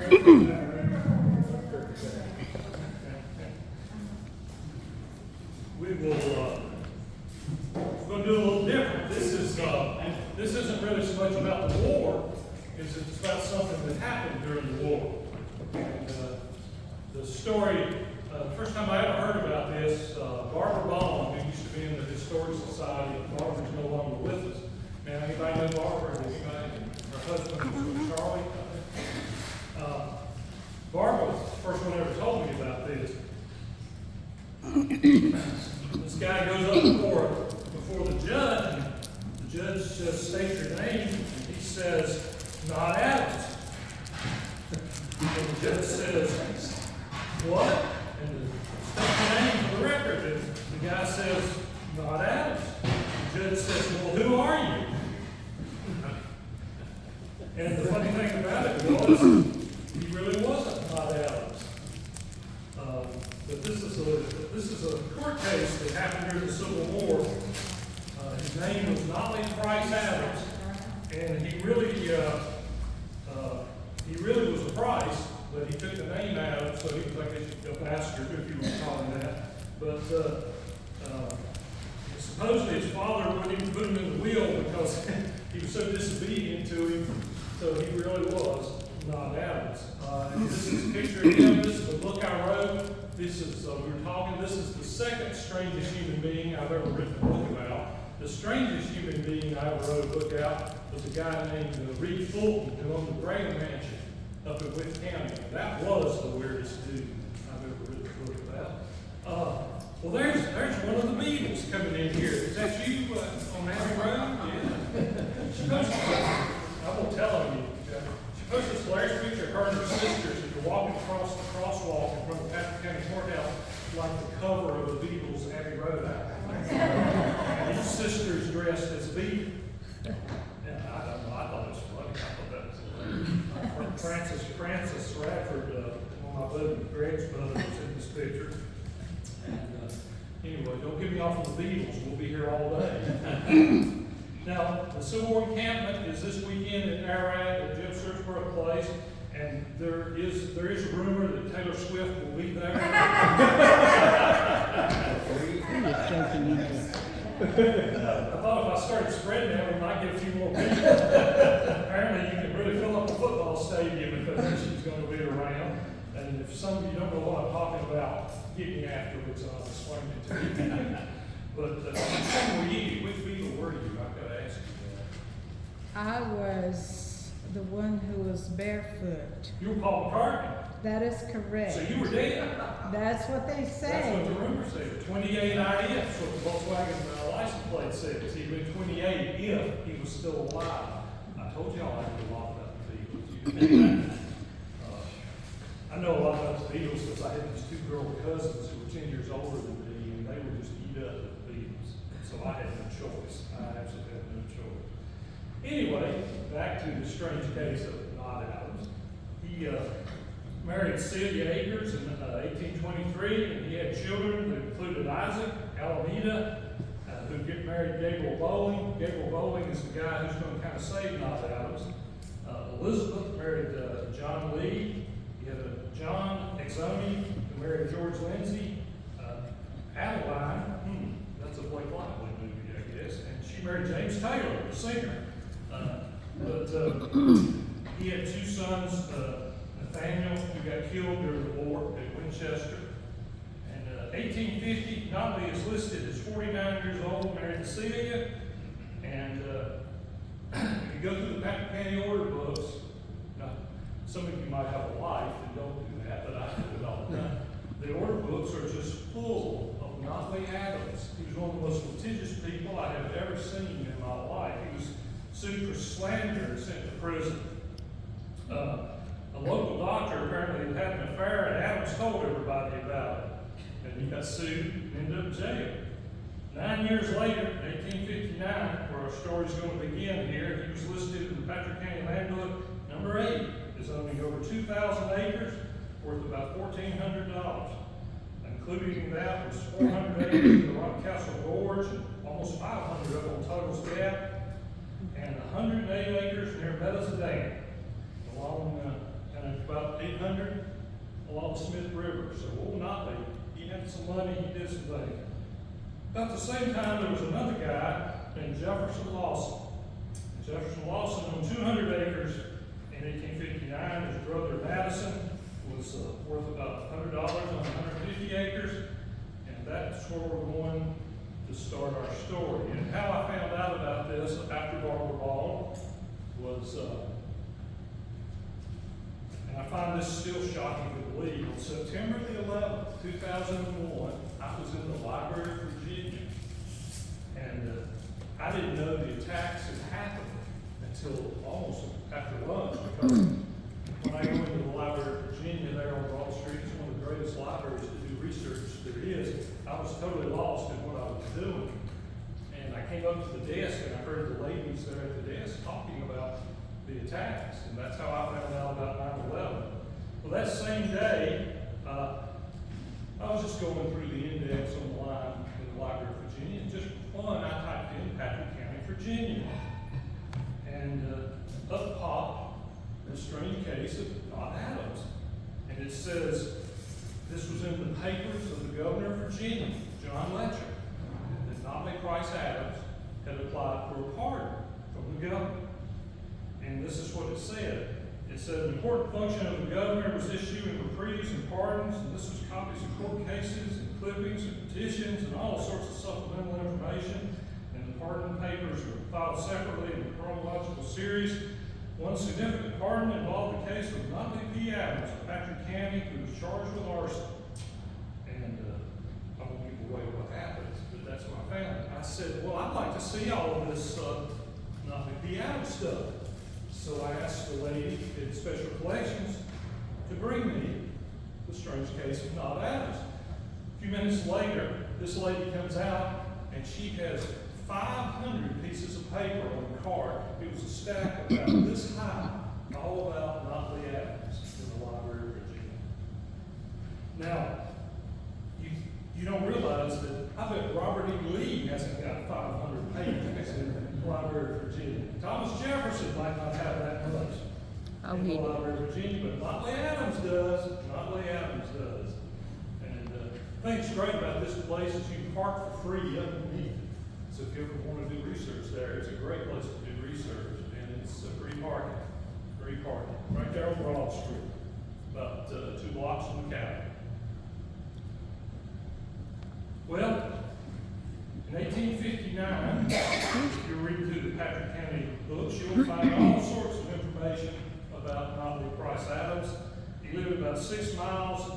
We will, we're going to do a little different. This isn't really so much about the war, as it's about something that happened during the war. And the story, the first time I ever heard about this, Barbara Baldwin, who used to be in the Historic Society, Barbara's no longer with us. Man, anybody know Barbara? Anybody? Her husband was Charlie. Barbara was the first one ever told me about this. This guy goes up before the judge, and the judge just states your name, and he says, "Not Adams." And the judge says, "What?" And state your name for the record. And the guy says, "Not Adams." The judge says, "Well, who are you?" And the funny thing about it was, he really wasn't Not Adams. But this is a court case that happened during the Civil War. His name was Notley Price Adams, and he really was a Price, but he took the name Adams, so he was like a bastard, if you want to call him that. But supposedly his father wouldn't even put him in the wheel because he was so disobedient to him. So he really was Not Adams. And this is a picture of him. This is the book I wrote. This is, we were talking, this is the second strangest human being I've ever written a book about. The strangest human being I ever wrote a book out was a guy named Reed Fulton, who owned the Graham Mansion up in Witt County. That was the weirdest dude I've ever written a book about. Well, there's one of the Beatles coming in here. Is that you on Abbey Road? Yeah. I won't tell him. She posted this hilarious picture of her and her sisters as they're walking across the crosswalk in front of the Patrick County Courthouse, like the cover of the Beatles' Abbey Road album. And each sister's dressed as a Beatle. And I don't know, I thought it was funny. I thought that was hilarious. Francis Radford, one of my buddy Greg's brother, was in this picture. And anyway, don't get me off of the Beatles. We'll be here all day. Now, the Civil War encampment is this weekend in Iraq at Jim Searchborough Place, and there is a rumor that Taylor Swift will be there. I thought if I started spreading that, we might get a few more people. Apparently, you can really fill up a football stadium if she's going to be around. And if some of you don't know what I'm talking about, get me afterwards and I'll explain it to you. But some were you? Which Beatle were you? I've got to ask you that. I was the one who was barefoot. You were Paul McCartney. That is correct. So you were dead. That's what they say. That's what the rumors say. 28 IF, what the Volkswagen license plate says. He'd been 28 if he was still alive. I told y'all I knew a lot about the Beatles. I know a lot about the Beatles because I had these two girl cousins who were 10 years older than me, and they were just eat up with the Beatles. So I had no choice. I absolutely had no choice. Anyway, back to the strange case of Not Adams. He married Celia Akers in 1823, and he had children that included Isaac, Alameda, who get married Gabriel Bowling. Gabriel Bowling is the guy who's going to kind of save Not Adams. Elizabeth married John Lee. He had John Exoni, who married George Lindsay. Adeline, that's a Blake Lively movie, I guess, and she married James Taylor, the singer. But he had two sons, Nathaniel, who got killed during the war at Winchester. And 1850, Notley is listed as 49 years old, married to Celia. And if you go through the Patrick County order books, now, some of you might have a wife and don't do that, but I do it all the time. The order books are just full of Notley Adams. He was one of the most litigious people I have ever seen in my life. He was sued for slander and sent to prison. A local doctor apparently had an affair, and Adams told everybody about it. And he got sued and ended up in jail. 9 years later, 1859, where our story's going to begin here, he was listed in the Patrick County Land Book, number 8, is owning over 2,000 acres, worth about $1,400. Including that was 400 acres in the Rock Castle Gorge, and almost 500 up on Tuttle's Gap, and 108 acres near Meadows Dam, along and about along the Smith River. So old Notley, he had some money, he did some things. About the same time, there was another guy named Jefferson Lawson. Jefferson Lawson owned 200 acres in 1859. His brother Madison was worth about $100 on 150 acres. And that's where we're going to start our story. And how I found out about this after Barbara Ball was, and I find this still shocking to believe, on September the 11th, 2001, I was in the Library of Virginia, and I didn't know the attacks had happened until almost after lunch, because when I go into the Library of Virginia there on Broad Street, it's one of the greatest libraries to do research there is. I was totally lost in what I was doing. And I came up to the desk and I heard the ladies there at the desk talking about the attacks. And that's how I found out about 9/11. Well, that same day, I was just going through the index on the line in the Library of Virginia, and just for fun, I typed in Patrick County, Virginia. And up popped this strange case of Not Adams. And it says, this was in the papers of the governor of Virginia, John Letcher, that Notley Price Adams had applied for a pardon from the governor. And this is what it said. It said, an important function of the governor was issuing reprieves and pardons, and this was copies of court cases and clippings and petitions and all sorts of supplemental information. And the pardon papers were filed separately in a chronological series. One significant pardon involved the case of Notley P. Adams of Patrick County, who was charged with arson. And I won't give away what happened, but that's what I found. I said, well, I'd like to see all of this Notley P. Adams stuff. So I asked the lady in Special Collections to bring me the strange case of Not Adams. A few minutes later, this lady comes out and she has 500 pieces of paper on the cart. It was a stack about this high, all about Notley Adams in the Library of Virginia. Now, you don't realize that I bet Robert E. Lee hasn't got 500 pages in the Library of Virginia. Thomas Jefferson might not have that much in the Library of Virginia, but Notley Adams does. Notley Adams does. And the thing's great about this place is you can park for free underneath. So if you ever want to do research there, it's a great place to do research, and it's free parking. Free parking. Right there on Broad Street, about 2 blocks from the Capitol. Well, in 1859, if you read through the Patrick County books, you'll find all sorts of information about Notley Price Adams. He lived about 6 miles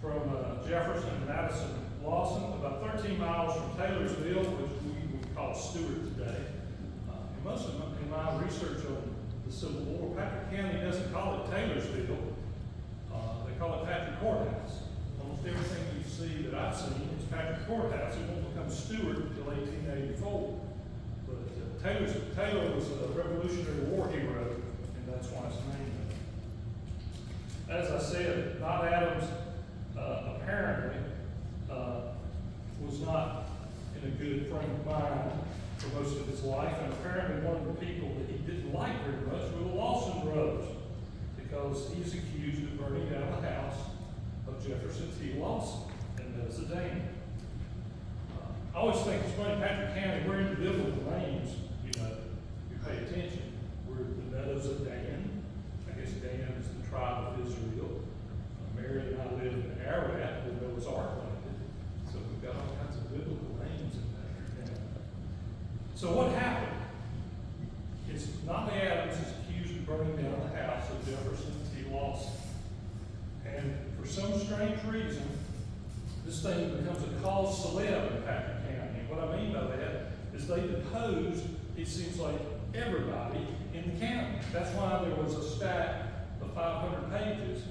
from Jefferson and Madison Lawson, about 13 miles from Taylorsville, which we would call Stewart today. And most of in my research on the Civil War, Patrick County doesn't call it Taylorsville. They call it Patrick Courthouse. Almost everything you see that I've seen is Patrick Courthouse. It won't become Stewart until 1884. But Taylor was a Revolutionary War hero, and that's why it's named that. As I said, Not Adams apparently was not in a good frame of mind for most of his life, and apparently one of the people that he didn't like very much were the Lawson brothers, because he's accused of burning down the house of Jefferson T. Lawson, and that's a Dane. I always think it's funny, Patrick County, we're into biblical names, you know, you pay attention. We're the Meadows of Dan. I guess Dan is the tribe of Israel. Mary and I live in Ararat, where Noah's Ark landed. So we've got all kinds of biblical names in Patrick County. So what happened is Notley Adams is accused of burning down the house of Jefferson T. Lawson. And for some strange reason, this thing becomes a cause célèbre in Patrick County. And what I mean by that is they deposed, it seems like, everybody in the county. That's why there was a stack of 500 pages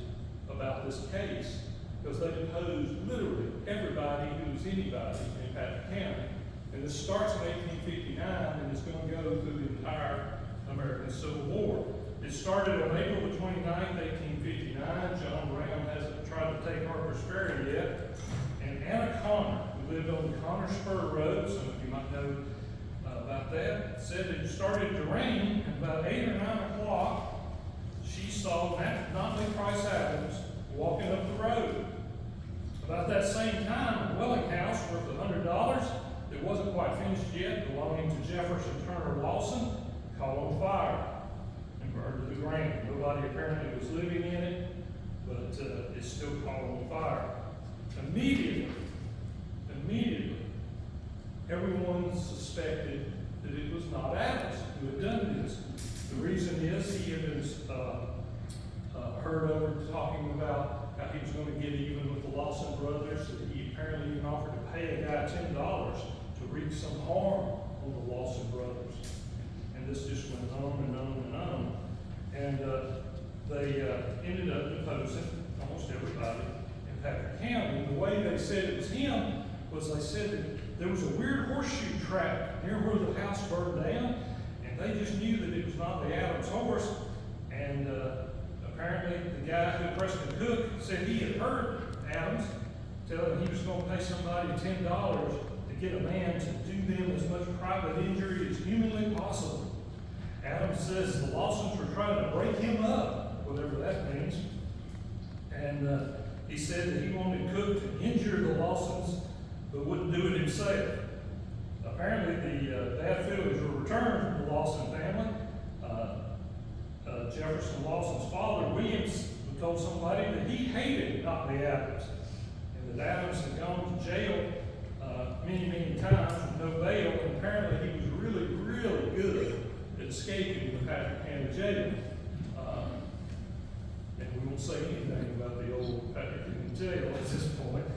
about this case, because they deposed literally everybody who was anybody in Patrick County. And this starts in 1859 and is going to go through the entire American Civil War. It started on April the 29th, 1859. John Brown hasn't tried to take Harper's Ferry yet. And Anna Connor, who lived on the Connor Spur Road, some of you might know about that, said it started to rain, and about 8 or 9 o'clock, she saw Notley Price Adams walking up the road. About that same time, a dwelling house worth $100 that wasn't quite finished yet, belonging to Jefferson Turner Lawson, caught on fire and burned to the ground. Nobody apparently was living in it, but it's still caught on fire. Immediately, everyone suspected that it was not Adams who had done this. The reason is he had been heard over talking about how he was going to get even with the Lawson brothers, that he apparently even offered to pay a guy $10 to wreak some harm on the Lawson brothers. And this just went on and on and on. And they ended up deposing almost everybody in Patrick County. And the way they said it was him was they said that there was a weird horseshoe track near where the house burned down, and they just knew that it was not the Adams horse. And apparently the guy who, Preston Cook, said he had heard Adams tell him he was going to pay somebody $10 to get a man to do them as much private injury as humanly possible. Adams says the Lawsons were trying to break him up, whatever that means. And he said that he wanted Cook to injure the Lawsons, but wouldn't do it himself. Apparently the bad feelings were returned to the Lawson family. Jefferson Lawson's father, Williams, told somebody that he hated Notley Adams, and that Adams had gone to jail many times with no bail, and apparently he was really good at escaping the Patrick County jail. And we won't say anything about the old Patrick County jail at this point,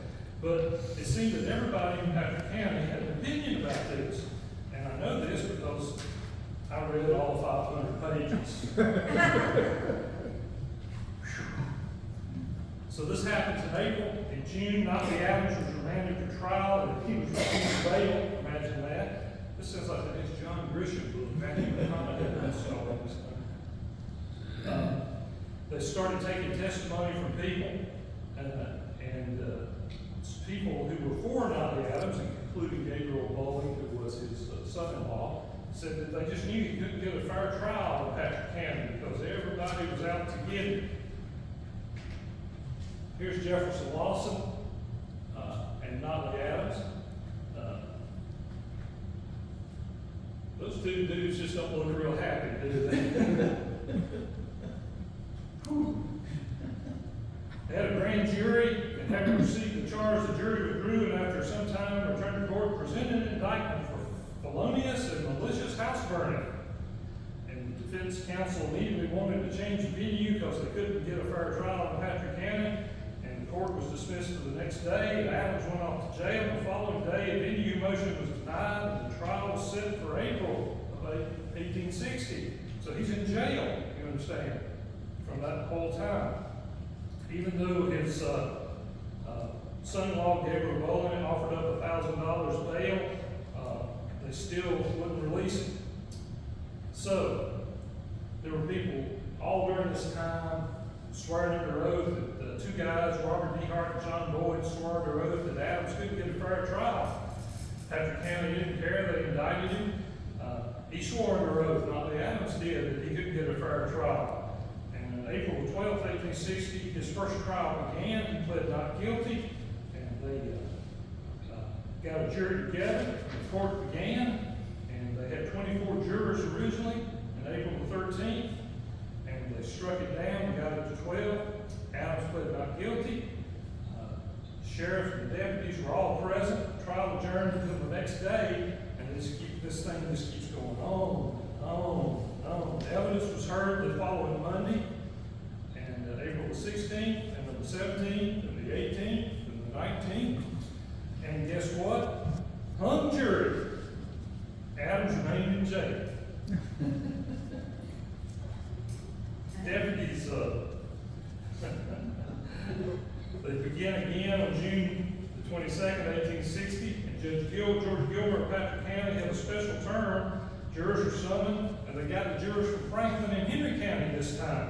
but it seemed that everybody in Patrick County had an opinion about this. And I know this because I read all 500 pages. So this happens in April. In June, Notley Adams was remanded for trial, and he was released bail. Imagine that. This sounds like the next John Grisham book. Matthew McConaughey starring this thing. They started taking testimony from people, and people who were for Notley Adams, including Gabriel Bowling, who was his son-in-law, said that they just knew he couldn't get a fair trial in Patrick County because everybody was out to get him. Here's Jefferson Lawson and Notley Adams. Those two dudes just don't look real happy, do they? They had a grand jury, and having received the charge, the jury withdrew, and after some time returned to court, presented an indictment for felonious and malicious house burning. And the defense counsel immediately wanted to change the venue because they couldn't get a fair trial in Patrick County. And the court was dismissed for the next day, and Adams went off to jail. The following day, a venue motion was denied, and the trial was set for April of 1860. So he's in jail, you understand, from that whole time. Even though his son-in-law, Gabriel Bowling, offered up $1,000 bail, they still wouldn't release him. So there were people all during this time swearing under oath that the two guys, Robert D. Hart and John Boyd, swore under oath that Adams couldn't get a fair trial. Patrick County didn't care, they indicted him. He swore under oath, Notley Adams did, that he couldn't get a fair trial. And on April 12, 1860, his first trial began. He pled not guilty, and they got a jury together. The court began, and they had 24 jurors originally on April the 13th, and they struck it down and got it to 12. Adams pled not guilty. The sheriff and the deputies were all present. The trial adjourned until the next day, and this thing just keeps going on and on and on. The evidence was heard the following Monday, and April the 16th, and then the 17th, and the 18th, and the 19th. And guess what? Hung jury. Adams remained in jail. Deputies, they began again on June the 22nd, 1860, and George Gilmer of Patrick County had a special term. Jurors were summoned, and they got the jurors from Franklin and Henry County this time.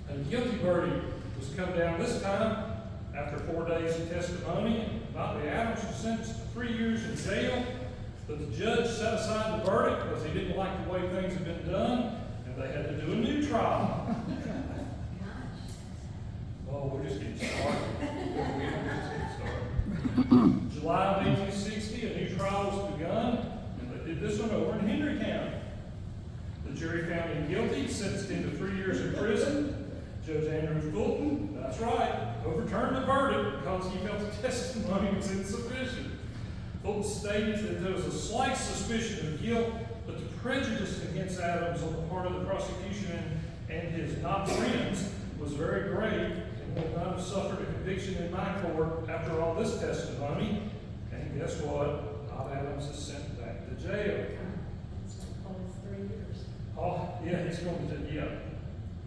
And the guilty verdict was come down this time after 4 days of testimony. Notley Adams was sentenced to 3 years in jail, but the judge set aside the verdict because he didn't like the way things had been done, and they had to do a new trial. Oh, we're just getting started. July of 1860, a new trial was begun, and they did this one over in Henry County. The jury found him guilty, sentenced him to 3 years in prison. Judge Andrew Fulton, that's right, overturned the verdict because he felt the testimony was insufficient. Fulton stated that there was a slight suspicion of guilt, but the prejudice against Adams on the part of the prosecution and his not friends was very great, and would not have suffered a conviction in my court after all this testimony. And guess what? Bob Adams is sent back to jail. It's going to call us 3 years. Oh, yeah, he's going to, yeah.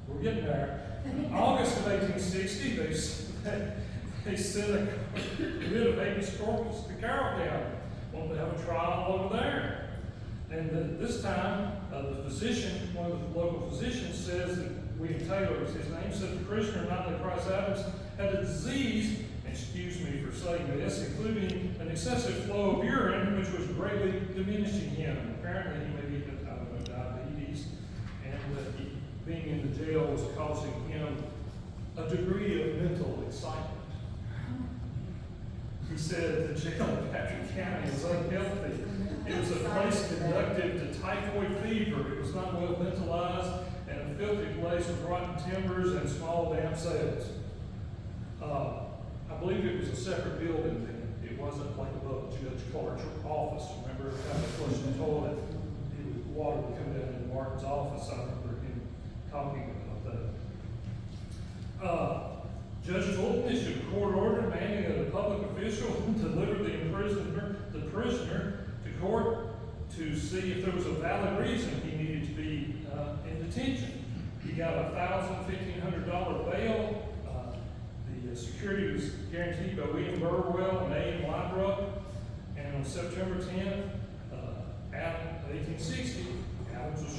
We're getting there. In August of 1860, they sent a writ of habeas corpus to Carroll County. Wanted to have a trial over there. And this time, the physician, one of the local physicians, says that William Taylor was his name, said the prisoner, Notley Price Adams, had a disease, excuse me for saying this, including an excessive flow of urine, which was greatly diminishing him. Apparently, he may be, I don't know, diabetes, and being in the jail was causing him a degree of mental excitement. He said the jail in Patrick County was unhealthy. It was a place conductive to typhoid fever. It was not well ventilated, and a filthy place with rotten timbers and small damp cells. I believe it was a separate building then. It wasn't like above Judge Clark's office. Remember, kind of flush the toilet, water would come down in Martin's office. I remember him talking about that. Judge Fulton issued a court order demanding that a public official deliver the prisoner to court to see if there was a valid reason he needed to be in detention. He got a $1,500 bail. The security was guaranteed by William Burwell and A.M. Wybrook. And on September 10th, 1860, Adams was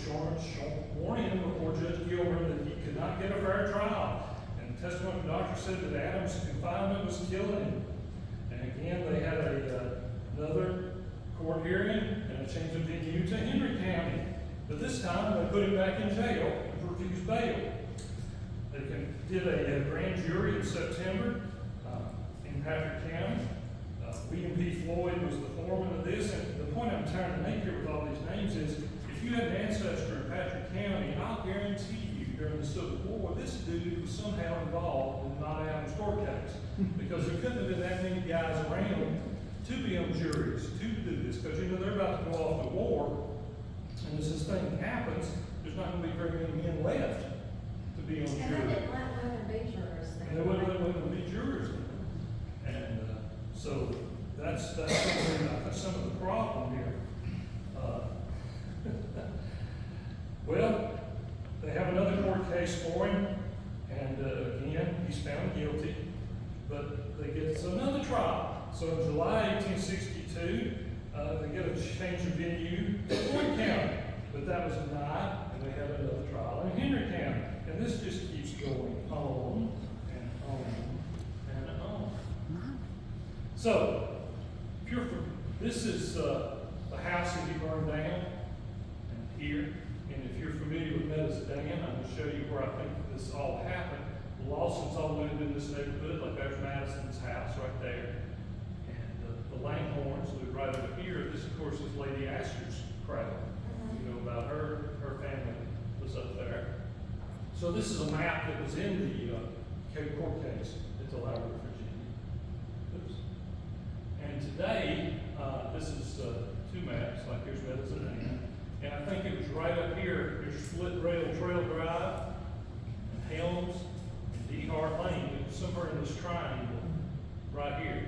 sworn in before Judge Gilbert that he could not get a fair trial. And the testimony of the doctor said that Adams' confinement was killing him. And again, they had another court hearing and a change of venue to Henry County. But this time, they put him back in jail and refused bail. They did a grand jury in September in Patrick County. William P. Floyd was the foreman of this, and the point I'm trying to make here with all these names is, if you had an ancestor in Patrick County, I'll guarantee you during the Civil War, this dude was somehow involved in the Not Adams court case. Because there couldn't have been that many guys around to be on juries, to do this, because you know they're about to go off to war, and as this thing happens, there's not going to be very many men left to be on jury. And they didn't let women be jurors. And they wouldn't let women be jurors. And so that's some of the problem here. Well, they have another court case for him, and again, he's found guilty, but they get another trial. So in July 1862, they get a change of venue to Floyd County, but that was denied, and they have another trial in Henry County. And this just keeps going on and on and on. So, if you're from, this is the house that he burned down, and here. And if you're familiar with Meadows Dam, I'm going to show you where I think this all happened. Lawson's all lived in this neighborhood, like there's Madison's house right there. And the Langhorns live right over here. This, of course, is Lady Astor's cradle. You know about her family was up there. So this is a map that was in the court case at the Library of Virginia. Oops. And today, this is two maps, like here's Meadows Dam. And I think it was right up here, there's Split Rail Trail Drive, and Helms, and D. Hart Lane. It was somewhere in this triangle, right here.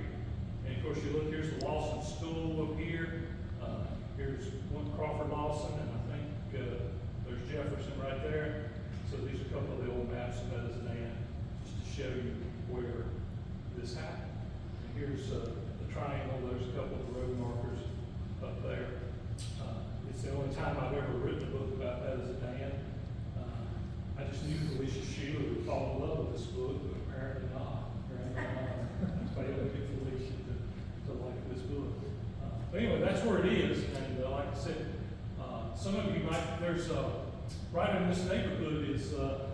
And of course, you look, here's the Lawson School up here. Here's one Crawford Lawson, and I think there's Jefferson right there. So these are a couple of the old maps of Meadows Dam, just to show you where this happened. And here's the triangle. There's a couple of road markers up there. It's the only time I've ever written a book about Meadows Dam. I just knew Felicia Sheila would fall in love with this book, but apparently not. I failed to get Felicia to like this book. But anyway, that's where it is. And like I said, some of you might, there's right in this neighborhood is, the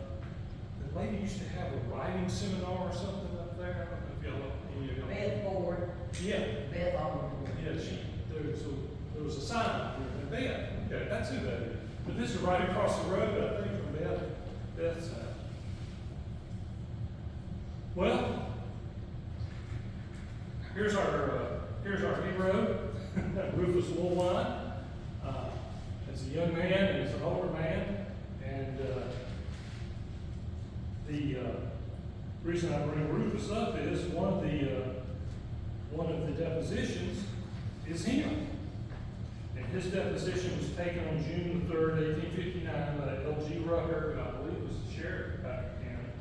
lady used to have a writing seminar or something up there. there? I don't know if y'all, any of y'all. Beth Ford, Yeah, Beth Alderman. yeah, there was a sign there, Beth, okay, that's who that is. But this is right across the road, I think, from Beth's house. Well, here's our hero, Rufus Woolwine. As a young man and as an older man, and the reason I bring Rufus up is one of the depositions is him. And his deposition was taken on June the 3rd, 1859 by L.G. Rucker, who I believe was the sheriff of Patrick County.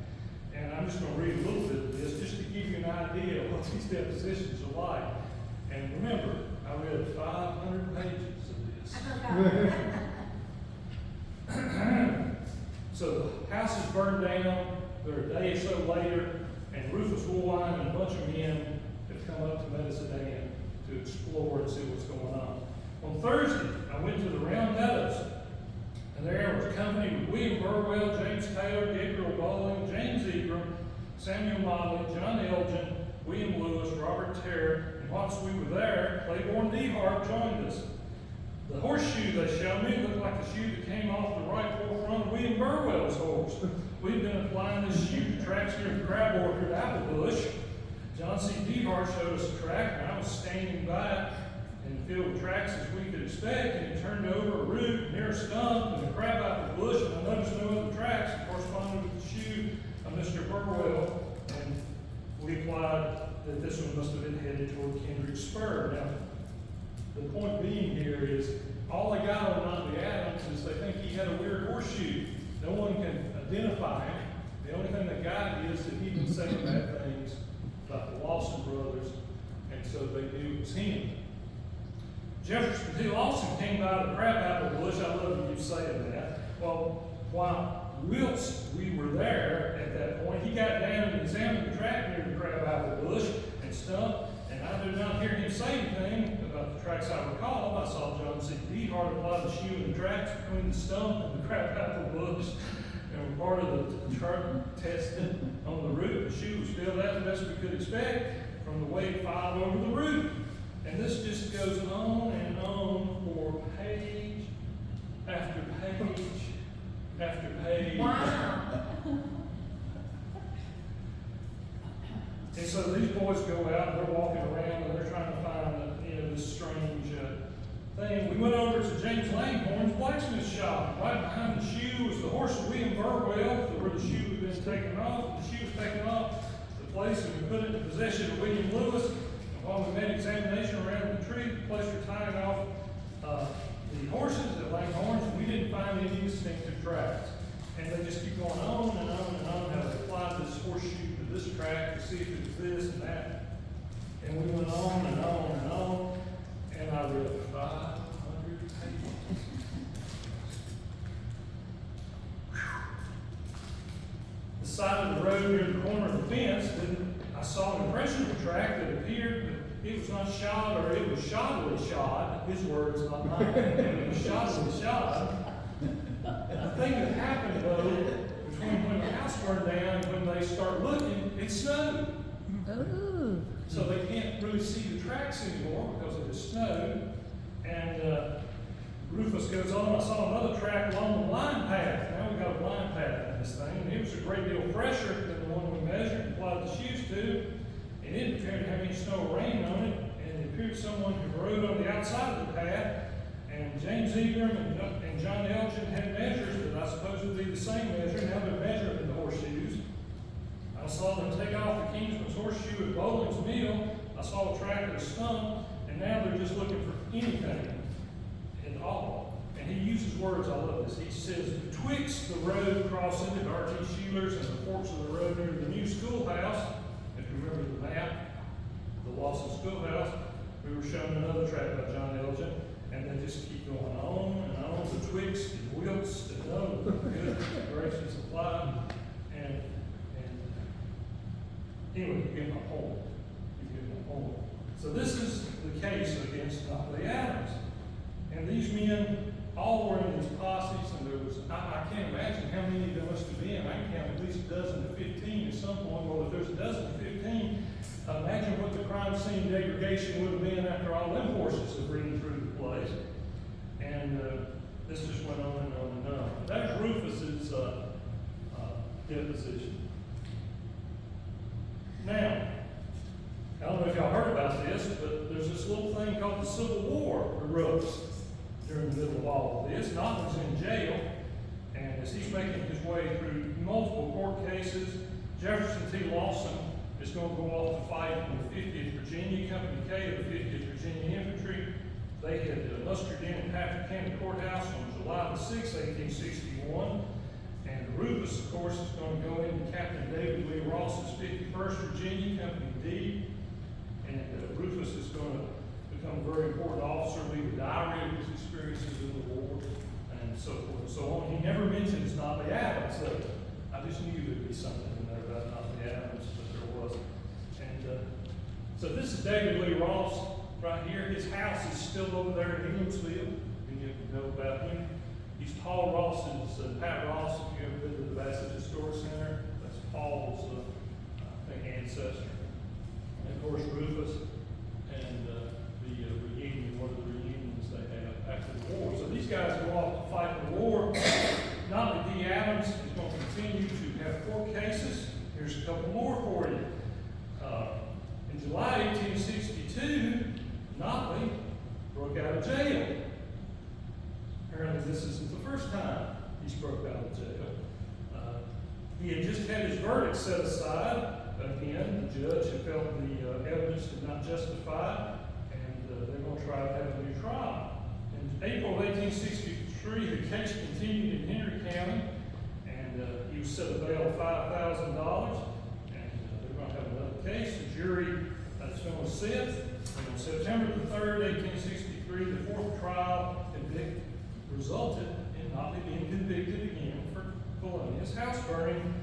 And I'm just going to read a little bit of this just to give you an idea of what these depositions are like. And remember, I read 500 pages of this. So the house is burned down. They're a day or so later, and Rufus Woolwine and a bunch of men have come up to Medicine Dam to explore and see what's going on. On Thursday, I went to the Round Meadows, and there was company with William Burwell, James Taylor, Gabriel Bowling, James Egram, Samuel Motley, John Elgin, William Lewis, Robert Terrett, and whilst we were there, Claiborne Dehart joined us. The horseshoe they showed me looked like the shoe that came off the right forefront of William Burwell's horse. We've been applying this shoe to tracks near the crab orchard apple bush. John C. Dehart showed us a track, and I was standing by and filled with tracks as we could expect, and it turned over a root near a stump in the crab apple bush, and I noticed no other tracks that corresponded with the shoe of Mr. Burwell, and we applied that this one must have been headed toward Kendrick Spur. Now, the point being here is, all they got on Motley Adams is they think he had a weird horseshoe. No one can identify him. The only thing they got is that he'd been saying bad things about the Lawson brothers, and so they knew it was him. Jefferson T. Lawson came by the crab apple bush. I love you saying that. Well, whilst we were there at that point, he got down and examined the track near the crab apple bush and stump, and I did not hear him say anything about the tracks I recall. I saw John C. Dehart apply the shoe in the tracks between the stump and the crab apple bush, and part of the truck testing on the root. The shoe was filled out the best we could expect from the way it filed over the root. And this just goes on and on for page after page after page. Wow. And so these boys go out and they're walking around and they're trying to find this strange thing. We went over to James Langhorne's blacksmith shop. Right behind the shoe was the horse of William Burwell, where the shoe had been taken off. The shoe was taken off the place and we put it in possession of William Lewis. And while we made examination around the tree, the place for tying off the horses at Langhorne's, we didn't find any distinctive tracks. And they just keep going on and on and on how they applied this horseshoe to this track to see if it was this and that. And we went on and on and on, and I read 500 pages. The side of the road near the corner of the fence, I saw an impression of a track that appeared that it was not shod, or it was shoddily shod. His words, not mine. It was shoddily shod. The thing that happened, though, between when the house burned down and when they start looking, it snowed. Ooh. So they can't really see the tracks anymore because it has snowed. And Rufus goes on, I saw another track along the blind path. Now we've got a blind path in this thing. And it was a great deal fresher than the one we measured and applied the shoes to. It didn't appear to have any snow or rain on it. And it appeared someone who rode on the outside of the path. And James Egram and John Elgin had measures that I suppose would be the same measure. Now they're measuring the horseshoes. I saw them take off the Kingsman's horseshoe at Bowling's Mill. I saw a track at a stump, and now they're just looking for anything at all. And he uses words, I love this. He says, betwixt the road crossing at R.T. Sheeler's and the forks of the road near the new schoolhouse, if you remember the map, the Lawson Schoolhouse, we were shown another track by John Elgin, and they just keep going on and on, betwixt and whilst and oh, good gracious applied. And anyway, you get my point. You get my point. So this is the case against Motley Adams. And these men all were in these posses, and there was, I can't imagine how many there must have been. I can count at least a dozen to 15 at some point. Well, if there's a dozen to 15, imagine what the crime scene degradation would have been after all them horses have ridden through the place. And this just went on and on and on. That's Rufus's deposition. Now, I don't know if y'all heard about this, but there's this little thing called the Civil War erupts during the middle of all of this. Naughton's in jail, and as he's making his way through multiple court cases, Jefferson T. Lawson is going to go off to fight in the 50th Virginia, Company K of the 50th Virginia Infantry. They had mustered in at Patrick County Courthouse on July the 6th, 1861. And Rufus, of course, is going to go into Captain David Lee Ross's 51st Virginia, Company D. And Rufus is going to become a very important officer, leave a diary of his experiences in the war, and so forth and so on. He never mentions Notley Adams, so I just knew there'd be something in there about Notley Adams, but there wasn't. And so this is David Lee Ross right here. His house is still over there in Englandsville, and you know about him. He's Paul Ross's, Pat Ross, if you ever been to the Bassett Historic Center, that's Paul's, I think, ancestor. And of course, Rufus and the reunion, one of the reunions they have after the war. So these guys go off to fight the war. Notley D. Adams is going to continue to have court cases. Here's a couple more for you. In July 1862, Notley broke out of jail. Apparently this isn't the first time he's broke out of jail. He had just had his verdict set aside. Again, the judge had felt the evidence did not justify, and they're going to try to have a new trial. In April of 1863, the case continued in Henry County, and he was set a bail of $5,000, and they're going to have another case. The jury is going to sit, and on September the 3rd, 1863, the fourth trial resulted in Notley being convicted again for felonious house burning.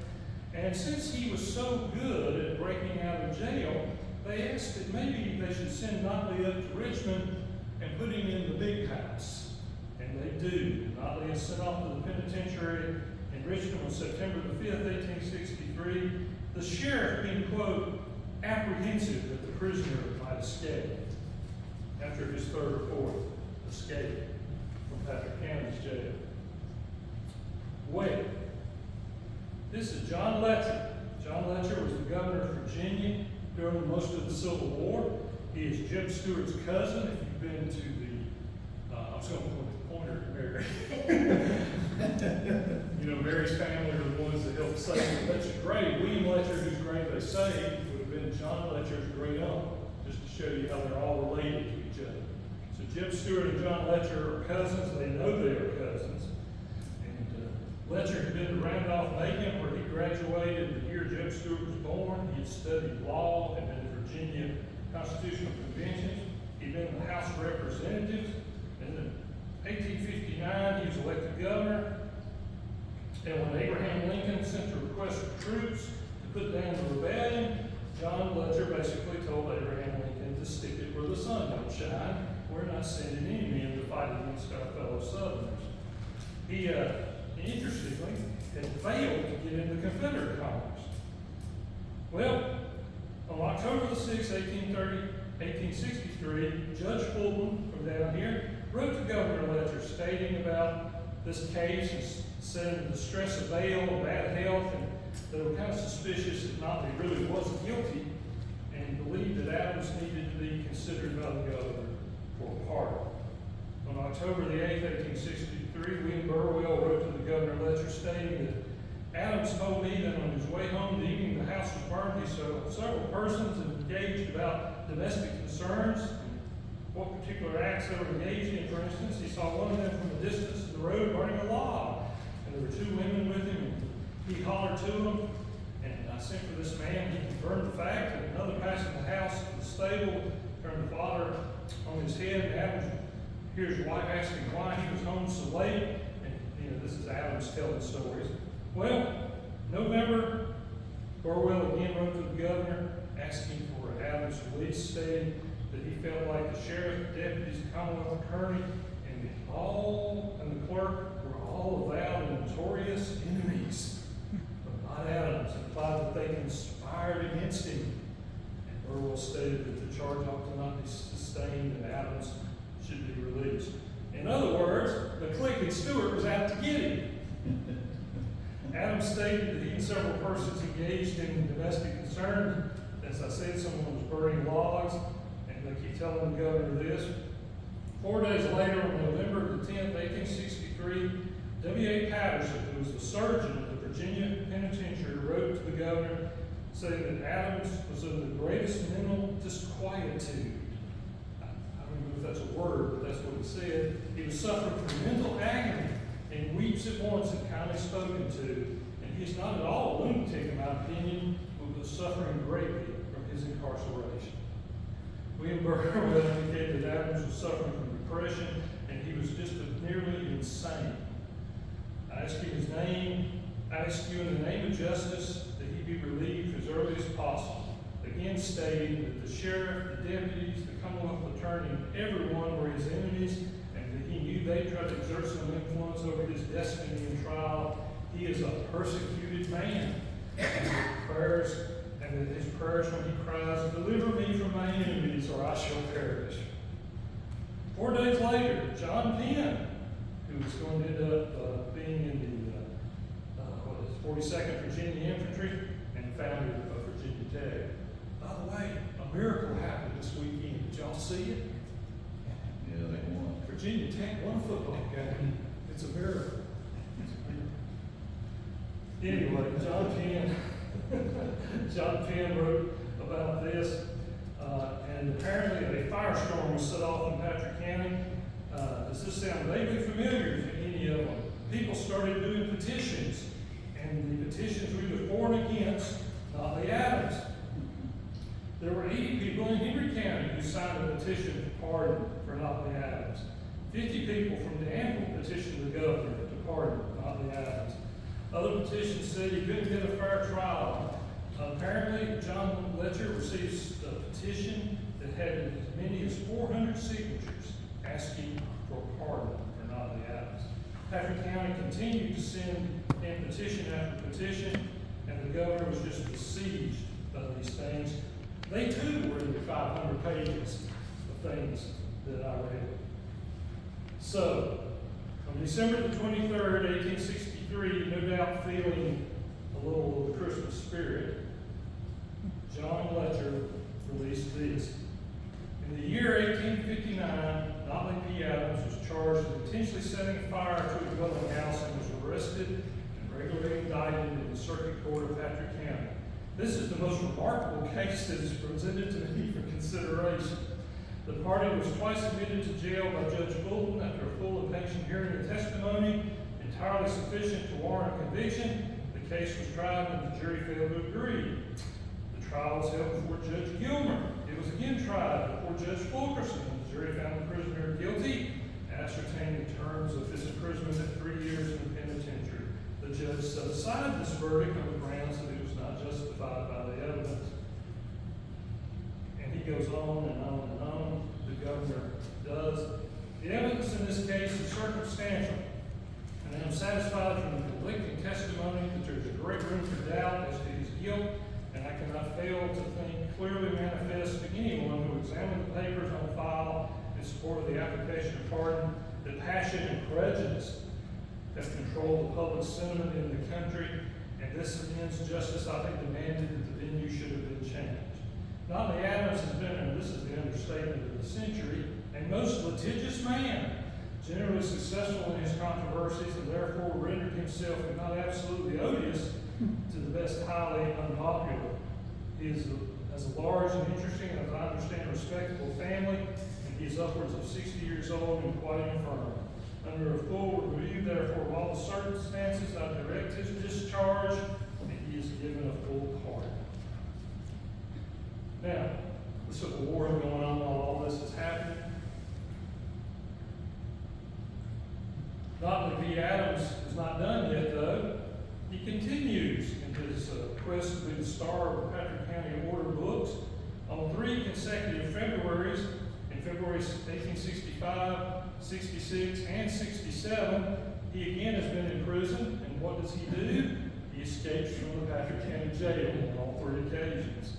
And since he was so good at breaking out of jail, they asked that maybe they should send Notley up to Richmond and put him in the big house. And they do. Notley is sent off to the penitentiary in Richmond on September the 5th, 1863. The sheriff being, quote, apprehensive that the prisoner might escape after his third or fourth escape from Patrick County's jail. Wait. This is John Letcher. John Letcher was the governor of Virginia during most of the Civil War. He is Jim Stewart's cousin. If you've been to the, I was going to point the pointer at Mary. You know, Mary's family are the ones that helped save Letcher's grave. William Letcher, whose grave they saved, would have been John Letcher's great uncle, just to show you how they're all related to each other. So Jim Stewart and John Letcher are cousins. They know they are cousins. Letcher had been to Randolph-Macon, where he graduated the year Jeb Stewart was born. He had studied law, had been to Virginia Constitutional Conventions. He'd been in the House of Representatives. And in 1859, he was elected governor. And when Abraham Lincoln sent a request for troops to put down the rebellion, John Letcher basically told Abraham Lincoln to stick it where the sun don't shine. We're not sending any men to fight against our fellow Southerners. He, interestingly, had failed to get into Confederate Congress. Well, on October the 6th, 1863, Judge Fulton from down here wrote to Governor Letcher stating about this case and said the stress of bail and bad health, and they were kind of suspicious that Notley really wasn't guilty and believed that Adams needed to be considered by the governor for a pardon. On October the 8th, 1863, William Burwell wrote to the Governor Letcher stating that Adams told me that on his way home the evening the house was burned, he saw several persons engaged about domestic concerns, and what particular acts they were engaged in. For instance, he saw one of them from a distance of the road burning a log, and there were two women with him, and he hollered to them, and I sent for this man. He confirmed the fact, and another passing the house to the stable turned the fodder on his head, and Adams here's your wife asking why he was home so late, and you know, this is Adams telling stories. Well, November, Burwell again wrote to the governor asking for Adams' release, stating that he felt like the sheriff, the deputies, the Commonwealth attorney, and and the clerk were all avowed and notorious enemies of not Adams, and implied that they conspired against him. And Burwell stated that the charge ought to not be sustained and Adams should be released. In other words, the clique and Stewart was out to get him. Adams stated that he and several persons engaged in domestic concerns. As I said, someone was burning logs, and they keep telling the governor this. 4 days later, on November the 10th, 1863, W.A. Patterson, who was the surgeon of the Virginia Penitentiary, wrote to the governor saying that Adams was in the greatest mental disquietude. I don't know if that's a word, but that's what he said. He was suffering from mental agony and weeps at once and kindly spoken to. And he's not at all a lunatic, in my opinion, but was suffering greatly from his incarceration. William Burwell indicated that Adams was suffering from depression and he was just nearly insane. I ask you in the name of justice that he be relieved as early as possible. Again stating that the sheriff, the deputies, the Commonwealth attorney, everyone were his enemies, and that he knew they tried to exert some influence over his destiny and trial. He is a persecuted man. And his prayers when he cries, "Deliver me from my enemies, or I shall perish." 4 days later, John Penn, who was going to end up being in the 42nd Virginia Infantry and founder of Virginia Tech. By the way, a miracle happened this weekend. Did y'all see it? Yeah, they won. Virginia Tech won a football game. It's a miracle. Anyway, John Penn wrote about this, and apparently a firestorm was set off in Patrick County. Does this sound vaguely familiar to any of them? People started doing petitions, and the petitions were either for and against Notley Adams. There were 80 people in Henry County who signed a petition for pardon for Notley Adams. 50 people from Danville petitioned the governor to pardon Notley Adams. Other petitions said he couldn't get a fair trial. Apparently, John Letcher received a petition that had as many as 400 signatures asking for pardon for Notley Adams. Patrick County continued to send in petition after petition, and the governor was just besieged by these things. They too were in the 500 pages of things that I read. So, on December the 23rd, 1863, no doubt feeling a little of the Christmas spirit, John Letcher released this. In the year 1859, Notley P. Adams was charged with intentionally setting fire to a dwelling house and was arrested and regularly indicted in the Circuit Court of Patrick County. This is the most remarkable case that is presented to me for consideration. The party was twice admitted to jail by Judge Fulton after a full and patient hearing and testimony, entirely sufficient to warrant conviction. The case was tried and the jury failed to agree. The trial was held before Judge Gilmer. It was again tried before Judge Fulkerson. The jury found the prisoner guilty and ascertained the terms of his imprisonment at 3 years in the penitentiary. The judge set aside this verdict on the grounds that it was not justified by the evidence. And he goes on and on and on. The governor does. The evidence in this case is circumstantial, and I am satisfied from the conflicting testimony that there is a great room for doubt as to his guilt, and I cannot fail to think clearly manifest to anyone who examined the papers on file in support of the application of pardon that passion and prejudice have controlled the public sentiment in the country, and this immense justice, I think, demanded that the venue should have been changed. Notley Adams has been, and this is the understatement of the century, a most litigious man, generally successful in his controversies, and therefore rendered himself, if not absolutely odious, to the best highly unpopular. He has a large and interesting, and as I understand, respectable family, and he is upwards of 60 years old and quite infirm. Under a full review, therefore, of all the circumstances, I direct his discharge, and he is given a full pardon. Now, the Civil War is going on while all this is happening. Notley P. Adams is not done yet, though. He continues in his quest to be the star of the Patrick County Order books. On 3 consecutive Februaries, in February 1865, '66, and '67. He again has been in prison, and what does he do? He escapes from the Patrick County Jail on all 3 occasions.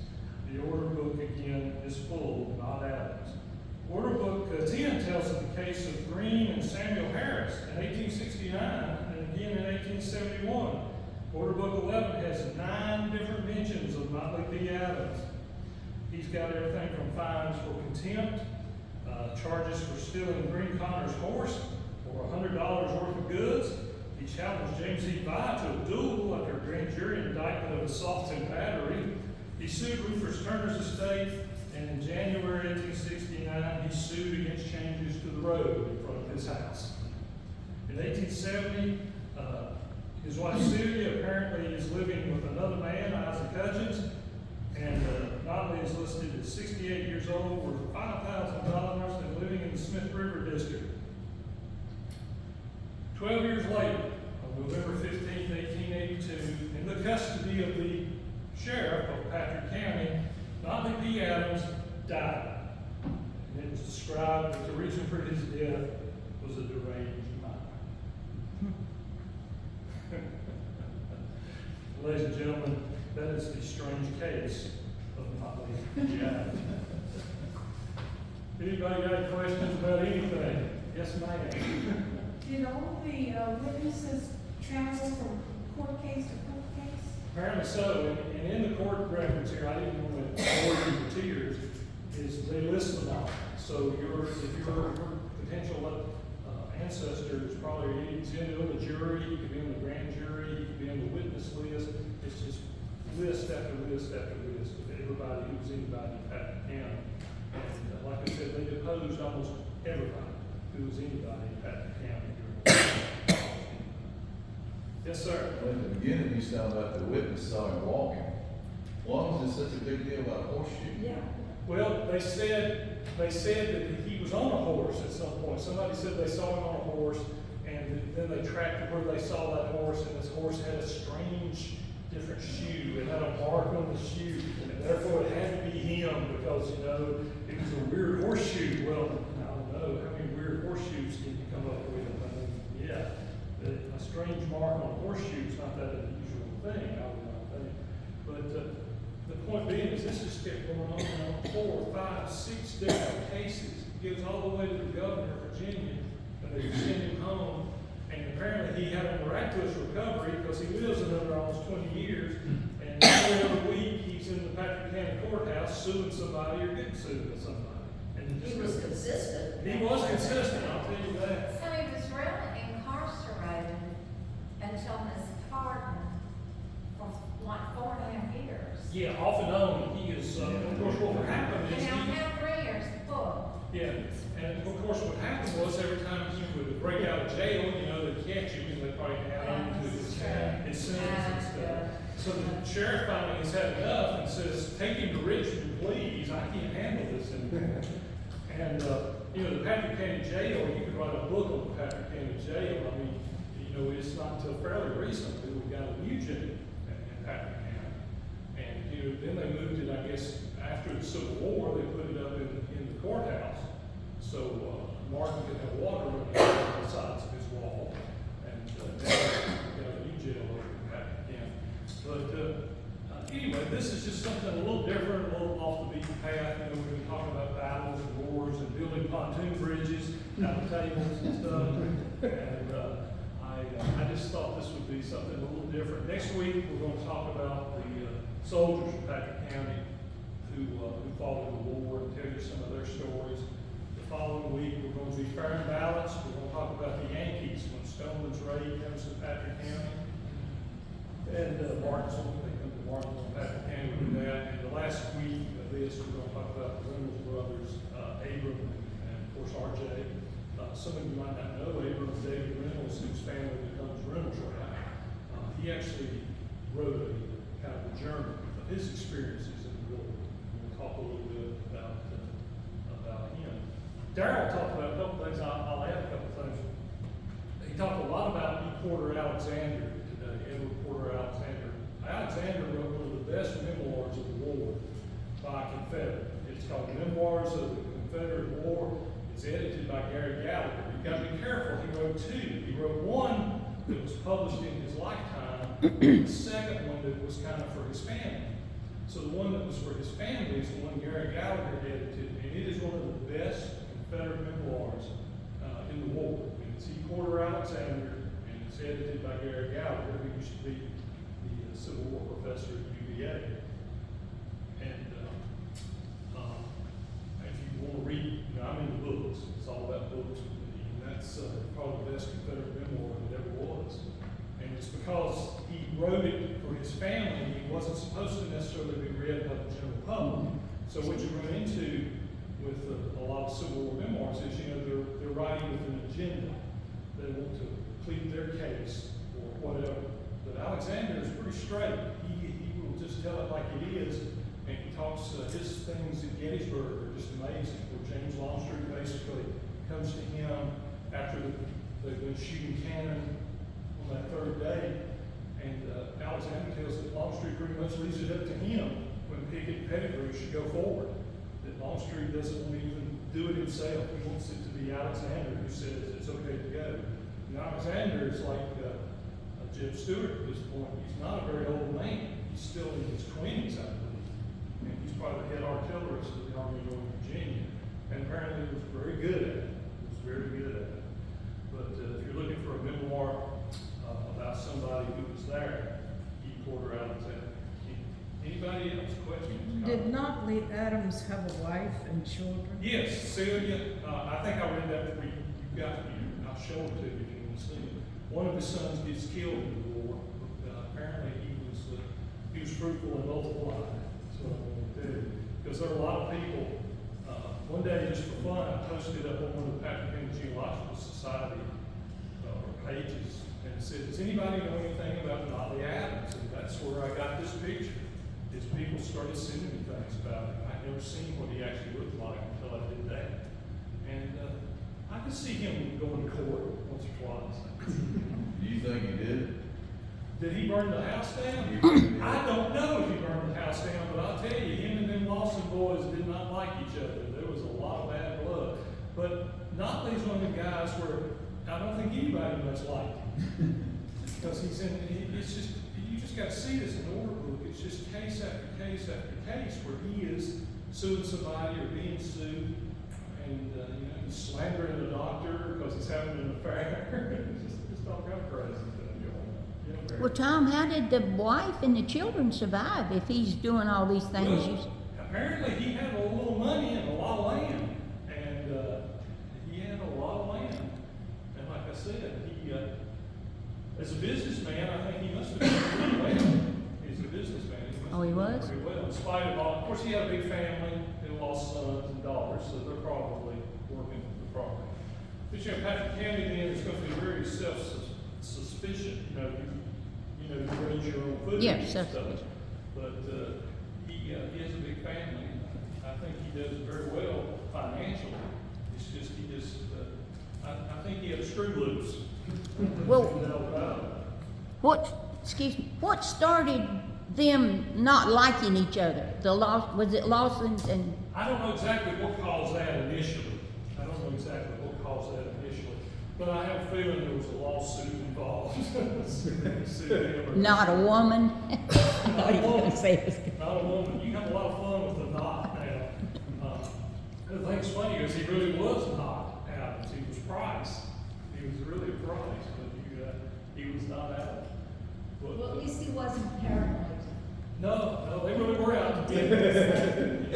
The order book again is full, not Adams. Order book 10 tells of the case of Green and Samuel Harris in 1869 and again in 1871. Order book 11 has 9 different mentions of Motley P. Adams. He's got everything from fines for contempt, charges for stealing Green Connor's horse, for $100 worth of goods. He challenged James E. Vi to a duel after a grand jury indictment of assault and battery. He sued Rufus Turner's estate, and in January 1869, he sued against changes to the road in front of his house. In 1870, his wife Celia apparently is living with another man, Isaac Hutchins, and Motley is listed at 68 years old, worth $5,000, and living in the Smith River District. 12 years later, on November 15, 1882, in the custody of the sheriff of Patrick County, Motley P. Adams died. And it was described that the reason for his death was a deranged mind. Ladies and gentlemen, that is the strange case of Motley P. Adams. Anybody got any questions about anything? Yes, ma'am. Did all the witnesses travel from court case to court case? Apparently so, and in the court records here, I didn't want to bore you with tears, is they list them all. So if your potential ancestor is probably, he's in the jury, he could be in the grand jury, he could be in the witness list. It's just list after list after list of everybody who was anybody in Patrick County. And like I said, they deposed almost everybody who was anybody in Patrick County during. Yes, sir. Well, at the beginning, you sound about the witness saw him walking. Why was it such a big deal about a horseshoe? Yeah. Well, they said that he was on a horse at some point. Somebody said they saw him on a horse, and then they tracked where they saw that horse, and this horse had a strange, different shoe. It had a mark on the shoe, and therefore it had to be him because, you know, it was a weird horseshoe. Well, I don't know, how many weird horseshoes can you come up with? I mean, yeah, a strange mark on a horseshoe is not that unusual thing, I would not think. But the point being is this just kept going on 4, 5, 6 different cases. It goes all the way to the governor of Virginia, and they send him home. And apparently he had a miraculous recovery because he lives another almost 20 years. And every other week he's in the Patrick County courthouse suing somebody or getting sued by somebody. And He was consistent. He was consistent, I'll tell you that. So he was really incarcerated until his pardon for like 4.5 years. Yeah, off and on. He is, of course, what happened And is now he, have 3 years full. yeah, and of course what happened was every time he would break out of jail, you know, they'd catch him and they'd probably add him to his sentence and stuff. So the sheriff finally has had enough and says, take him to Richmond, please. I can't handle this anymore. And, you know, the Patrick County Jail, you could write a book on the Patrick County Jail. I mean, you know, it's not until fairly recently we got a new jail in Patrick County. And, you know, then they moved it, I guess, after the Civil War, they put it up in the courthouse. So Martin could have water running down the sides of his wall. And now we got a new jail over in Patrick County. But anyway, this is just something a little different, a little off the beaten path. You know, we've been talking about battles and wars and building pontoon bridges out of tables and stuff. And I just thought this would be something a little different. Next week, we're going to talk about the soldiers from Patrick County who fought in the war and tell you some of their stories. The following week, we're going to be fair and balanced. We're going to talk about the Yankees when Stoneman's raid comes to Patrick County. And Martinsville, they come to Martinsville, Patrick County, we do that. And the last week of this, we're going to talk about the Reynolds brothers, Abram and of course RJ. Some of you might not know Abram and David Reynolds, whose family becomes Reynolds right now. He actually wrote a kind of a journal of his experiences in the war. We'll talk a little bit about him. Darrell talked about a couple things. I'll add a couple things. He talked a lot about E. Porter Alexander today, Edward Porter Alexander. Alexander wrote one of the best memoirs of the war by a Confederate. It's called Memoirs of the Confederate War. It's edited by Gary Gallagher. You've got to be careful. He wrote two. He wrote one that was published in his lifetime, and the second one that was kind of for his family. So the one that was for his family is the one Gary Gallagher edited, and it is one of the best Confederate memoirs in the war. And it's E. Porter Alexander, and it's edited by Gary Gallagher, who used to be the Civil War professor at UVA. And if you want to read, I'm into books. It's all about books with me, and that's probably the best Confederate memoir that ever was. And it's because he wrote it for his family. He wasn't supposed to necessarily be read by the general public. So what you run into with a lot of Civil War memoirs is, they're writing with an agenda. They want to plead their case or whatever. But Alexander is pretty straight. He will just tell it like it is. And he talks, his things at Gettysburg are just amazing, where James Longstreet basically comes to him after they've been shooting cannon on that third day, and Alexander tells that Longstreet pretty much leaves it up to him when Pickett and Pettigrew should go forward. That Longstreet doesn't want to even do it himself. He wants it to be Alexander who says it's okay to go. And Alexander is like Jeb Stuart at this point. He's not a very old man. He's still in his 20s, I believe. And he's probably the head artillerist of the Army of Northern Virginia. And apparently he was very good at it. He was very good at it. But if you're looking for a memoir about somebody who was there, E. Porter Alexander. Anybody else? Questions? Did not Lee Adams have a wife and children? Yes, Celia. I think I read that for you. You've got it. I'll show it to you if you want to see it. One of his sons gets killed in the war. Apparently he was fruitful and multiplied. That's what I want to tell you. Because there are a lot of people. One day, just for fun, I posted up on one of the Patrick Geological Society pages, and it said, "Does anybody know anything about Notley Adams?" And that's where I got this picture. Is people started sending me things about him. I'd never seen what he actually looked like until I did that. And I could see him going to court once or twice. Do you think he did? Did he burn the house down? I don't know if he burned the house down, but I'll tell you, him and them Lawson boys did not like each other. There was a lot of bad blood. But Notley's one of the guys where I don't think anybody much liked him. Because it's just, you just got to see this in the order book. It's just case after case after case where he is suing somebody or being sued. And, he's slandering a doctor because he's having an affair. it's just all kind of crazy stuff going on. Well, Tom, how did the wife and the children survive if he's doing all these things? Well, apparently he had a little money and a lot of land. And he had a lot of land. And like I said, he, as a businessman, I think he must have done pretty well. He's a businessman. He was? Pretty well, in spite of all. Of course, he had a big family and lost sons and daughters, so they're probably working the property. But Patrick County then is going to be very self-sufficient. You raise your own food and stuff. But he has a big family. I think he does very well financially. It's just I think he had a screw loose. Well, what started them not liking each other? Was it Lawson's and? I don't know exactly what caused that initially. But I have a feeling there was a lawsuit involved. Not a woman? I thought he was going to say it. Not a woman. You have a lot of fun with the knot now. The thing's funny is he really was not Adams. He was Price. He was really Price, but he was not Adams. But, Well, at least he wasn't paranoid. No, they really were out to get him.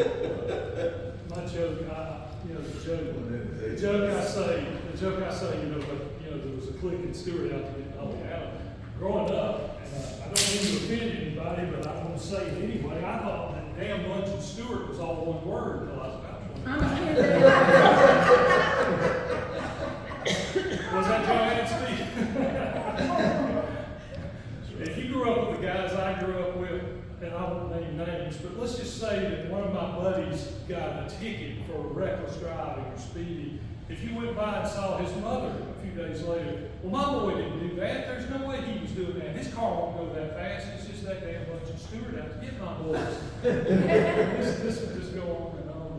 My joke, the joke I say, there was a Click and Stewart out to get Notley Adams. Growing up, and I don't mean to offend anybody, but I want to say it anyway, I thought that damn Bunch and Stewart was all one word until I was about 20. I'm sure Was that Joanne Steve? If you grew up with the guys I grew up with, and I won't name names, but let's just say that one of my buddies got a ticket for reckless driving or speeding. If you went by and saw his mother a few days later, well, my boy didn't do that. There's no way he was doing that. His car won't go that fast. It's just that damn Bunch of Stewart out to get my boys. This would just go on and on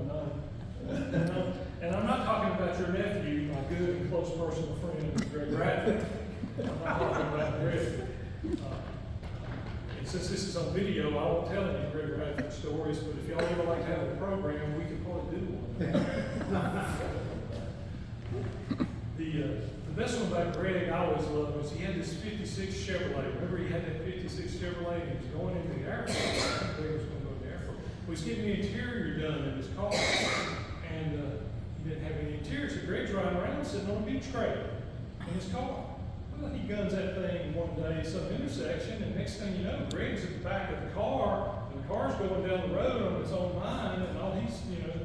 and on. And I'm not talking about your nephew, my good and close personal friend, Greg Radford. I'm not talking about Greg. And since this is on video, I won't tell any Greg Radford stories, but if y'all ever like to have a program, we could probably do one. The best one about Greg I always loved was he had this 56 Chevrolet. Remember he had that 56 Chevrolet and he was going into the Air Force. Greg was going to go to the Air Force. Well, he was getting the interior done in his car. And he didn't have any interior, so Greg's riding around sitting on a beach crate in his car. Well, he guns that thing one day at some intersection, and next thing you know, Greg's at the back of the car, and the car's going down the road on its own line, and all he's,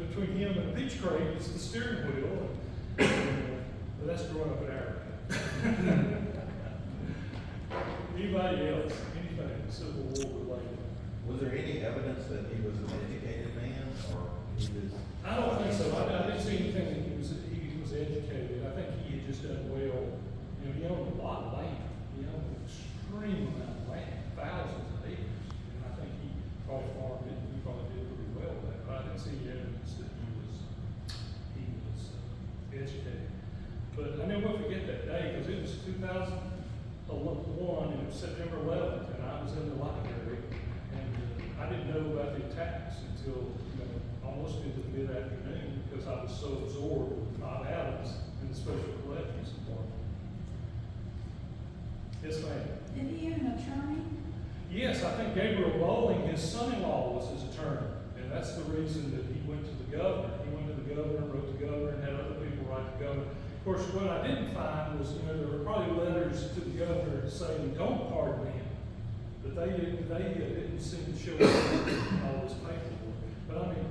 between him and the beach crate is the steering wheel. But that's growing up in Arabic. Anybody else? Anything Civil War related? Was there any evidence that he was an educated man, or he was? I don't think so. I didn't see anything that he was educated. I think he had just done well. He owned a lot of land. He owned an extreme amount of land, thousands of acres. And I think he probably farmed it, and he probably did pretty well with that. But I didn't see any evidence that he was educated. But I never will forget that day, because it was 2001, and it was September 11th, and I was in the library, and I didn't know about the attacks until almost into the mid-afternoon, because I was so absorbed with Todd Adams in the Special Collections Department. Yes, ma'am. Did he have an attorney? Yes, I think Gabriel Bowling, his son-in-law, was his attorney, and that's the reason that he went to the governor. He went to the governor, wrote to the governor, and had other people write to the governor. Of course, what I didn't find was, there were probably letters to the governor saying, "Don't pardon him," but they didn't seem to show all this paperwork. But I mean,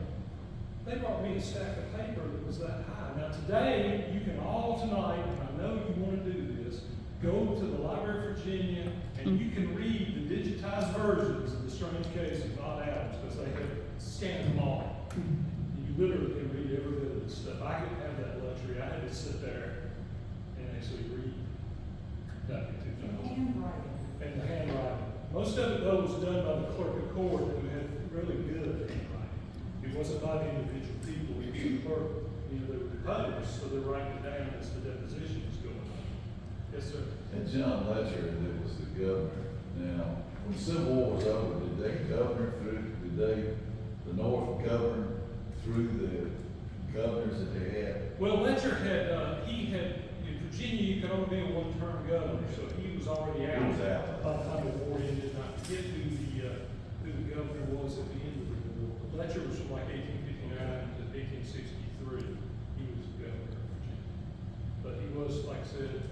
they brought me a stack of paper that was that high. Now today, you can all tonight, and I know you want to do this, go to the Library of Virginia, and you can read the digitized versions of the strange case of Todd Adams, because they have scanned them all. You literally can read every bit of this stuff. I couldn't have that luxury. I had to sit there and actually read back in 2000. Handwriting. And the handwriting. Most of it, though, was done by the clerk of court, who had really good handwriting. It wasn't by the individual people. It was the clerk. They were deposed, so they're writing it down as the deposition is going on. Yes, sir. And John Letcher, that was the governor. Now, when the Civil War was over, did the North govern through the governors that they had? Well, Letcher in Virginia, you could only be a one-term governor, so he was already out. He was out. By the time the war ended, not to get who the governor was at the end of the war. Letcher was from like 1859 to 1863. He was the governor of Virginia. But he was, like I said,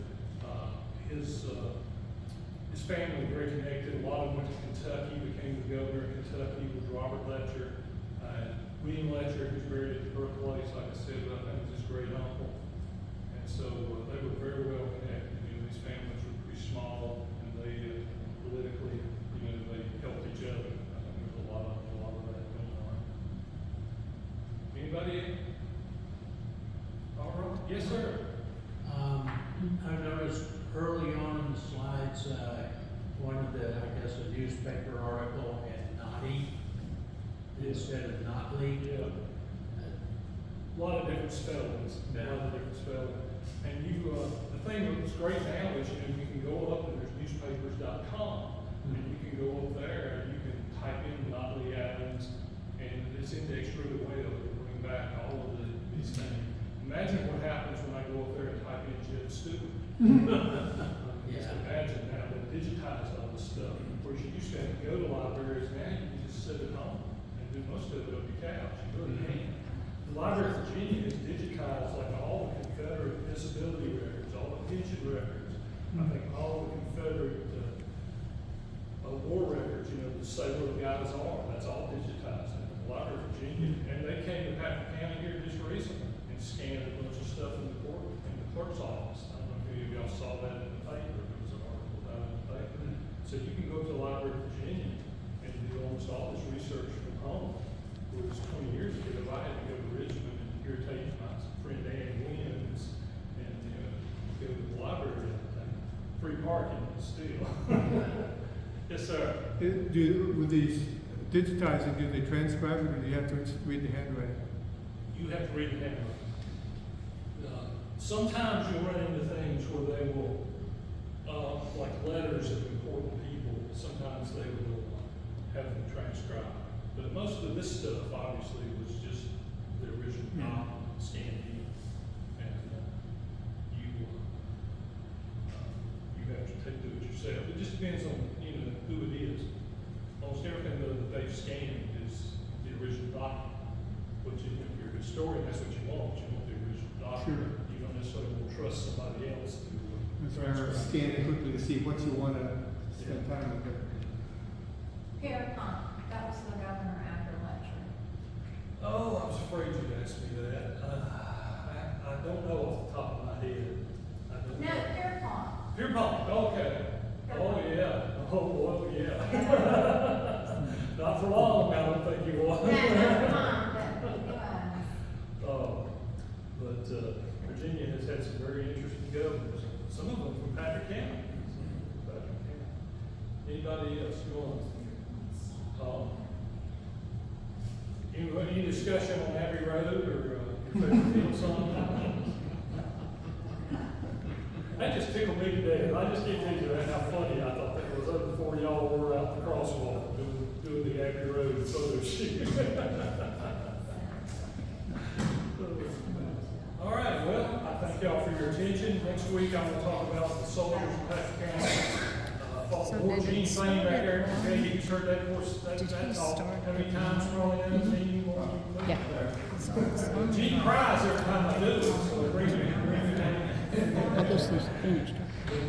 his family was very connected. A lot of them went to Kentucky, became the governor of Kentucky with Robert Letcher. William Letcher, who's buried at the birthplace, like I said, I think was his great uncle. And so they were very well connected. These families were pretty small, and they politically, they helped each other. I think there's a lot of that going on. Anybody? All right. Yes, sir. I noticed early on in the slides, one of the, a newspaper article had Naughty instead of Notley. Yeah. A lot of different spellings. Yeah. A lot of different spellings. And the thing that's great now is, you can go up and there's newspapers.com, and you can go up there and you can type in Notley Adams, and it's indexed really well to bring back all of these things. Imagine what happens when I go up there and type in Jeb Stewart. Just imagine now they digitize all this stuff. Whereas you used to have to go to libraries, now you can just sit at home and do most of it on your couch. You really can. The Library of Virginia has digitized like all the Confederate disability records, all the pension records. I think all the Confederate war records, to say where the guys are, that's all digitized in the Library of Virginia. And they came to Patton County here just recently and scanned a bunch of stuff in the clerk's office. I don't know if any of y'all saw that in the paper. There was an article about it in the paper. So you can go to the Library of Virginia and do almost all this research from home. Whereas 20 years ago, I had to go to Richmond and irritate my friend Dan Williams and go to the library and everything. Free parking still. Yes, sir. With these digitizing, do they transcribe it, or do you have to read the handwriting? You have to read the handbook. sometimes you'll run into things where they will, like letters of important people, sometimes they will have them transcribed. But most of this stuff obviously was just the original document scanned in. And you have to do it yourself. It just depends on, who it is. Almost everything that they've scanned is the original document, which if you're a historian, that's what you want. You want the original document. Sure. You don't necessarily want to trust somebody else to Or scan it quickly to see what you want to spend time with it. Pierpont, that was the governor after lecture. Oh, I was afraid you'd ask me that. I don't know off the top of my head. I don't No, know. Pierpont. Pierpont, okay. Oh, yeah. Oh, yeah. Not for long, I don't think you will. No, never mind, but he was. But Virginia has had some very interesting governors. Some of them from Patrick County. Anybody else you want? Any discussion on Abbey Road or your favorite field song? That just tickled me to death. I just can't tell you how funny I thought that was over before y'all were out the crosswalk doing the Abbey Road photo shoot. All right, well, I thank y'all for your attention. Next week, I'm gonna talk about the soldiers of Patrick County. So War did it Gene start thing back at there. one? Okay, you've heard that voice, Did he that's all. start How many at times one? we're only in this meeting? Yeah. So it's on Gene the- cries every time I do it, so it brings me down. I guess this finished.